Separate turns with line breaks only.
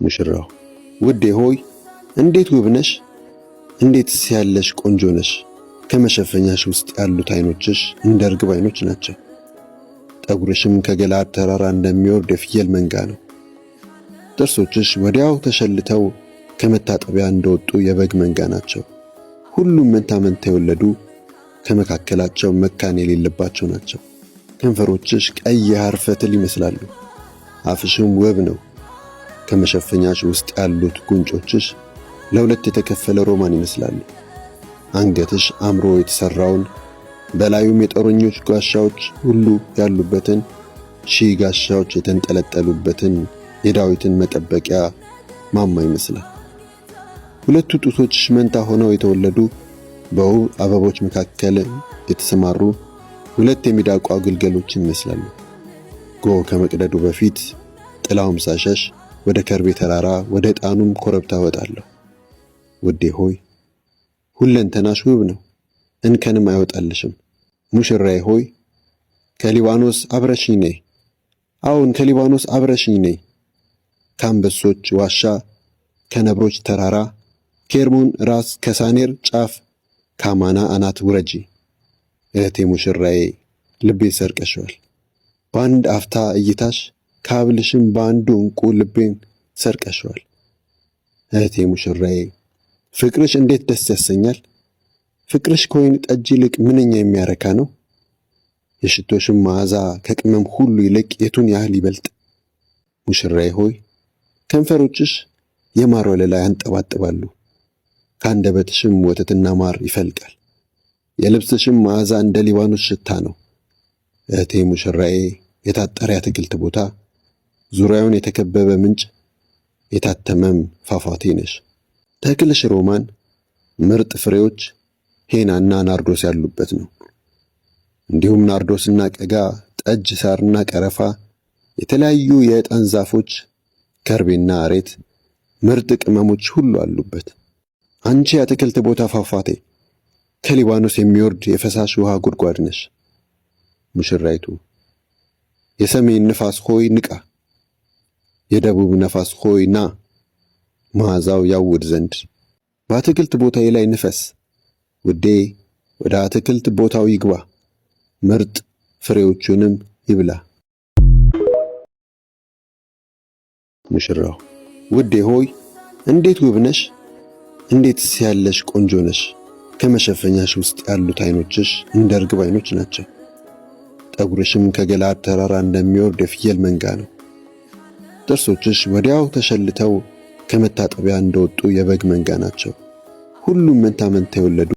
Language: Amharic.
ሙሽራው ውዴ ሆይ እንዴት ውብ ነሽ! እንዴትስ ያለሽ ቆንጆ ነሽ! ከመሸፈኛሽ ውስጥ ያሉት አይኖችሽ እንደ ርግብ አይኖች ናቸው። ጠጉርሽም ከገለዓድ ተራራ እንደሚወርድ የፍየል መንጋ ነው። ጥርሶችሽ ወዲያው ተሸልተው ከመታጠቢያ እንደወጡ የበግ መንጋ ናቸው። ሁሉም መንታ መንታ የወለዱ ከመካከላቸው መካን የሌለባቸው ናቸው። ከንፈሮችሽ ቀይ የሐር ፈትል ይመስላሉ። አፍሽም ውብ ነው። ከመሸፈኛሽ ውስጥ ያሉት ጉንጮችሽ ለሁለት የተከፈለ ሮማን ይመስላሉ። አንገትሽ አምሮ የተሰራውን በላዩም የጦረኞች ጋሻዎች ሁሉ ያሉበትን ሺህ ጋሻዎች የተንጠለጠሉበትን የዳዊትን መጠበቂያ ማማ ይመስላል። ሁለቱ ጡቶችሽ መንታ ሆነው የተወለዱ በውብ አበቦች መካከል የተሰማሩ ሁለት የሚዳቋ ግልገሎችን ይመስላሉ። ጎህ ከመቅደዱ በፊት ጥላውም ሳሸሽ ወደ ከርቤ ተራራ ወደ ዕጣኑም ኮረብታ ወጣለሁ። ውዴ ሆይ ሁለንተናሽ ውብ ነው፣ እንከንም አይወጣልሽም። ሙሽራዬ ሆይ ከሊባኖስ አብረሽኝ ነይ። አዎን ከሊባኖስ አብረሽኝ ነይ። ከአንበሶች ዋሻ፣ ከነብሮች ተራራ፣ ከሄርሞን ራስ፣ ከሳኔር ጫፍ፣ ከአማና አናት ውረጂ። እህቴ ሙሽራዬ ልቤ ሰርቀሽዋል። በአንድ አፍታ እይታሽ ከሐብልሽም በአንዱ ዕንቁ ልቤን ሰርቀሽዋል። እህቴ ሙሽራዬ ፍቅርሽ እንዴት ደስ ያሰኛል! ፍቅርሽ ከወይን ጠጅ ይልቅ ምንኛ የሚያረካ ነው። የሽቶሽም መዓዛ ከቅመም ሁሉ ይልቅ የቱን ያህል ይበልጥ! ሙሽራዬ ሆይ ከንፈሮችሽ የማር ወለላ ያንጠባጥባሉ፣ ከአንደበትሽም ወተትና ማር ይፈልቃል። የልብስሽም መዓዛ እንደ ሊባኖስ ሽታ ነው። እህቴ ሙሽራዬ የታጠረ የአትክልት ቦታ፣ ዙሪያውን የተከበበ ምንጭ፣ የታተመም ፏፏቴ ነሽ። ተክልሽ ሮማን፣ ምርጥ ፍሬዎች፣ ሄናና ናርዶስ ያሉበት ነው። እንዲሁም ናርዶስና ቀጋ፣ ጠጅ ሳርና ቀረፋ፣ የተለያዩ የዕጣን ዛፎች፣ ከርቤና አሬት፣ ምርጥ ቅመሞች ሁሉ አሉበት። አንቺ የአትክልት ቦታ ፏፏቴ፣ ከሊባኖስ የሚወርድ የፈሳሽ ውሃ ጉድጓድ ነሽ። ሙሽራይቱ የሰሜን ነፋስ ሆይ ንቃ፣ የደቡብ ነፋስ ሆይ ና፣ መዓዛው ያውድ ዘንድ በአትክልት ቦታዬ ላይ ንፈስ። ውዴ ወደ አትክልት ቦታው ይግባ፣ ምርጥ ፍሬዎቹንም ይብላ። ሙሽራው ውዴ ሆይ እንዴት ውብ ነሽ! እንዴትስ ያለሽ ቆንጆ ነሽ! ከመሸፈኛሽ ውስጥ ያሉት አይኖችሽ እንደ ርግብ አይኖች ናቸው። ጠጉርሽም ከገለዓድ ተራራ እንደሚወርድ የፍየል መንጋ ነው። ጥርሶችሽ ወዲያው ተሸልተው ከመታጠቢያ እንደወጡ የበግ መንጋ ናቸው። ሁሉም መንታ መንታ የወለዱ